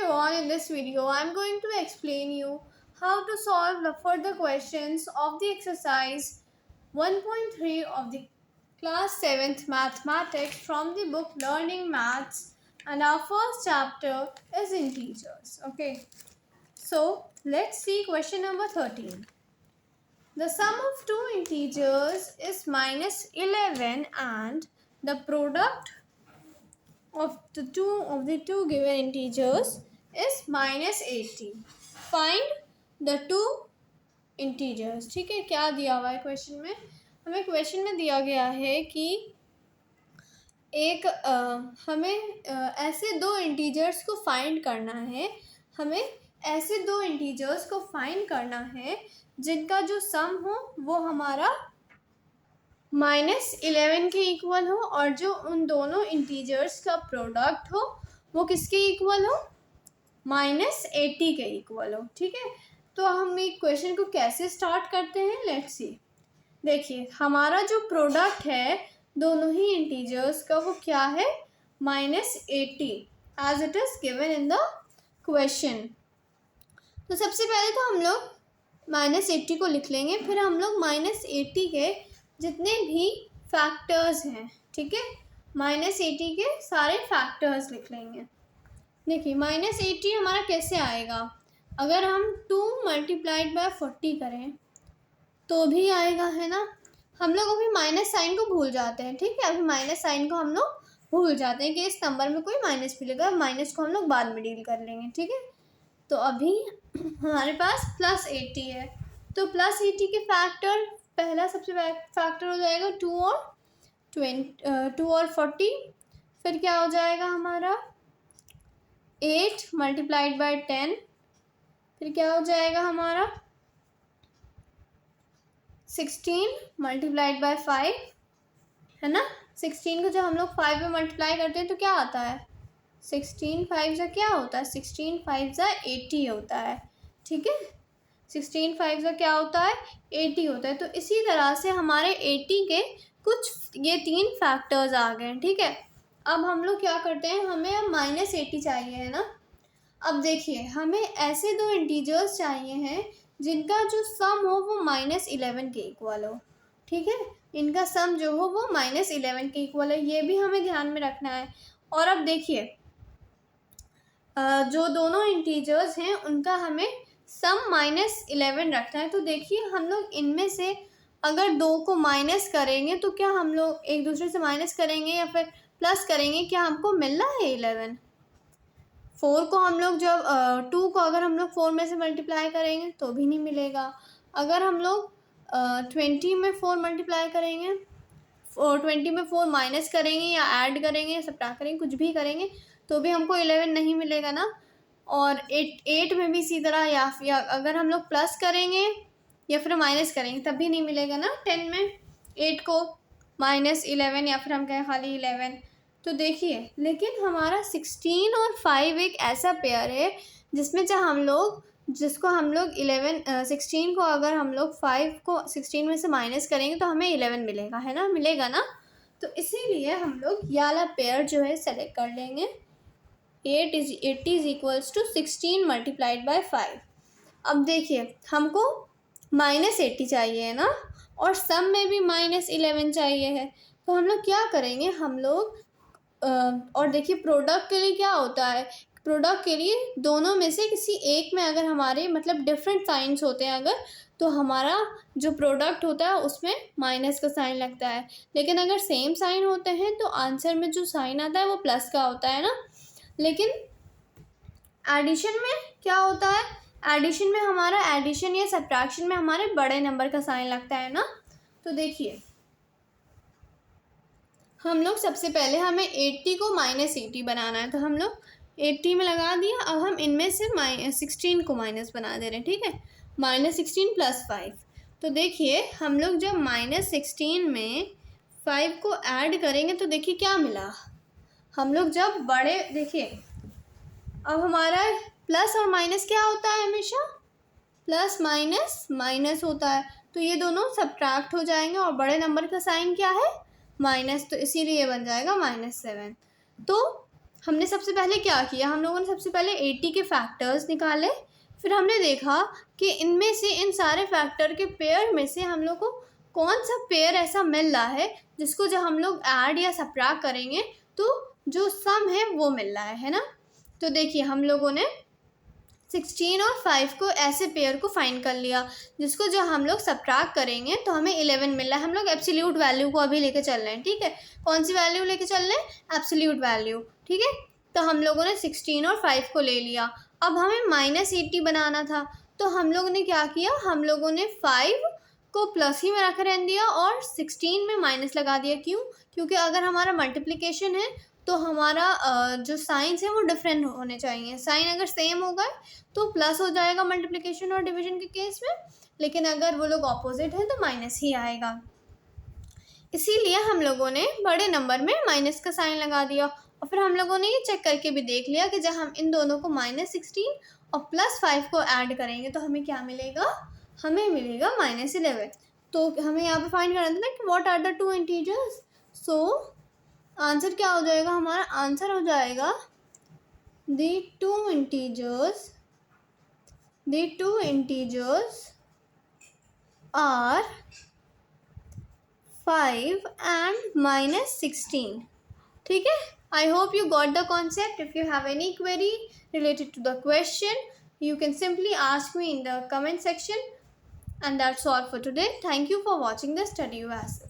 everyone, in this video I am going to explain you how to solve the further questions of the exercise 1.3 of the class 7th mathematics from the book Learning Maths, and our first chapter is integers. Okay, so let's see question number 13. The sum of two integers is minus 11 and the product of the two given integers is minus 80. Find the two integers. ठीक है, क्या दिया हुआ है question में? हमें question में दिया गया है कि एक हमें ऐसे दो इंटीजर्स को फाइंड करना है। हमें ऐसे दो इंटीजर्स को फाइंड करना है जिनका जो सम हो वो हमारा -11 के इक्वल हो और जो उन दोनों इंटीजर्स का प्रोडक्ट हो वो किसके इक्वल हो? -80 के इक्वल हो। ठीक है, तो हम एक क्वेश्चन को कैसे स्टार्ट करते हैं, लेट्स सी। देखिए, हमारा जो प्रोडक्ट है दोनों ही इंटीजर्स का वो क्या है? -80 as it is given in the question. तो सबसे पहले तो हम लोग -80 को लिख लेंगे, फिर हम लोग -80 के जितने भी फैक्टर्स हैं, ठीक है, -80 के सारे फैक्टर्स लिख लेंगे। देखिए, -80 हमारा कैसे आएगा? अगर हम 2 × 40 करें तो भी आएगा, है ना। हम लोग अभी माइनस साइन को भूल जाते हैं, ठीक है, अभी माइनस साइन को हम लोग भूल जाते हैं कि इस नंबर में कोई माइनस भी लगा, माइनस को हम लोग बाद में डील कर लेंगे, ठीक है। तो अभी हमारे पास +80 है, तो +80 के फैक्टर, पहला सबसे फैक्टर हो जाएगा 2 और 40, फिर क्या हो जाएगा हमारा 8 × 10, फिर क्या हो जाएगा हमारा 16 × 5, है ना। 16 को जब हम लोग 5 में मल्टीप्लाई करते हैं तो क्या आता है? 16 5 से क्या होता है? 16 5 से 80 होता है, ठीक है। 16 5 से क्या होता है? 80 होता है। तो इसी तरह से हमारे 80 के कुछ ये 3 फैक्टर्स आ गए हैं, ठीक है। अब हम लोग क्या करते हैं, हमें अब -80 चाहिए, है ना। अब देखिए, हमें ऐसे दो इंटीजर्स चाहिए हैं जिनका जो सम हो वो -11 के इक्वल हो, ठीक है। इनका सम जो हो वो -11 के इक्वल है, ये भी हमें ध्यान में रखना है। और अब देखिए, जो दोनों इंटीजर्स हैं उनका हमें सम -11 रखना है। तो देखिए, हम लोग इनमें से अगर 2 को माइनस करेंगे तो क्या हम लोग एक दूसरे से माइनस करेंगे या फिर प्लस करेंगे? क्या हमको मिल रहा है 11? 4 को हम लोग जब 2 को अगर हम लोग 4 में से मल्टीप्लाई करेंगे तो भी नहीं मिलेगा। अगर हम लोग 20 में 4 मल्टीप्लाई करेंगे और 20 में 4 माइनस करेंगे या ऐड करेंगे या सब्ट्रैक्ट करेंगे, कुछ भी करेंगे तो भी हमको 11 नहीं मिलेगा ना। और 8 में भी इसी तरह, या अगर हम लोग प्लस करेंगे या फिर माइनस करेंगे तब भी नहीं मिलेगा ना। 10 में 8 को -11 या फिर हम कहें खाली 11। तो देखिए, लेकिन हमारा 16 और 5 एक ऐसा पेयर है जिसमें जिसको हम लोग 16 को अगर हम लोग 5 को 16 में से माइनस करेंगे तो हमें 11 मिलेगा, है ना, मिलेगा ना। तो इसीलिए हम लोग ये वाला पेयर जो है सेलेक्ट कर लेंगे। 80 इज इक्वल्स टू 16 × 5। अब देखिए, हमको -80 चाहिए है ना, और सम में भी -11 चाहिए है। तो हम लोग क्या करेंगे, हम लोग और देखिए, प्रोडक्ट के लिए क्या होता है, प्रोडक्ट के लिए दोनों में से किसी एक में अगर हमारे मतलब डिफरेंट साइंस होते हैं अगर, तो हमारा जो प्रोडक्ट होता है उसमें माइनस का साइन लगता है। लेकिन अगर सेम साइन होते हैं तो आंसर में जो साइन आता है वो प्लस का होता है ना। लेकिन एडिशन में क्या होता है, एडिशन में हमारा एडिशन या सब्ट्रैक्शन में हमारे बड़े नंबर का साइन लगता है ना। तो देखिए, हम लोग सबसे पहले हमें 80 को -80 बनाना है, तो हम लोग 80 में लगा दिया। अब हम इनमें से 16 को माइनस बना दे रहे हैं, ठीक है, -16 + 5। तो देखिए, हम लोग जब -16 में 5 को ऐड करेंगे तो देखिए क्या मिला। हम लोग जब बड़े, देखिए, अब हमारा प्लस और माइनस क्या होता है, हमेशा प्लस माइनस होता है। तो ये दोनों सब्ट्रैक्ट हो जाएंगे और बड़े नंबर का साइन क्या है? माइनस, तो इसीलिए बन जाएगा -7। तो हमने सबसे पहले क्या किया, हम लोगों ने सबसे पहले 80 के फैक्टर्स निकाले, फिर हमने देखा कि इनमें से इन सारे फैक्टर के पेयर में से हम लोग को कौन सा पेयर ऐसा मिल रहा है जिसको जब हम लोग ऐड या सब्ट्रैक्ट करेंगे तो जो सम है वो मिल रहा है ना। तो देखिए हम लोगों ने 16 और 5 को ऐसे पेयर को फाइंड कर लिया जिसको जब हम लोग सब्ट्रैक्ट करेंगे तो हमें 11 मिल रहा है। हम लोग एब्सोल्यूट वैल्यू को अभी लेके चल रहे हैं, ठीक है। कौन सी वैल्यू लेके चल रहे हैं, एब्सोल्यूट वैल्यू, ठीक है। तो हम लोगों ने 16 और 5 को ले लिया। अब हमें -80 बनाना था, तो हम लोगों ने क्या किया, हम लोगों ने 5 को प्लस ही में रख रहने दिया और 16 में माइनस लगा दिया। क्यों, क्योंकि अगर हमारा मल्टीप्लिकेशन है तो हमारा जो साइंस है वो डिफरेंट होने चाहिए। साइन अगर सेम होगा तो प्लस हो जाएगा मल्टीप्लिकेशन और डिवीजन के केस में, लेकिन अगर वो लोग ऑपोजिट हैं तो माइनस ही आएगा। इसीलिए हम लोगों ने बड़े नंबर में माइनस का साइन लगा दिया। और फिर हम लोगों ने ये चेक करके भी देख लिया कि जब हम इन दोनों को -16 और +5 को ऐड करेंगे तो हमें क्या मिलेगा, हमें मिलेगा -11। तो हमें यहाँ पे फाइंड करना था ना कि what are the two integers. So answer क्या हो जाएगा, हमारा आंसर हो जाएगा the two integers are 5 and -16, ठीक है। I hope you got the concept. If you have any query related to the question, you can simply ask me in the comment section. And that's all for today. Thank you for watching the study yourself.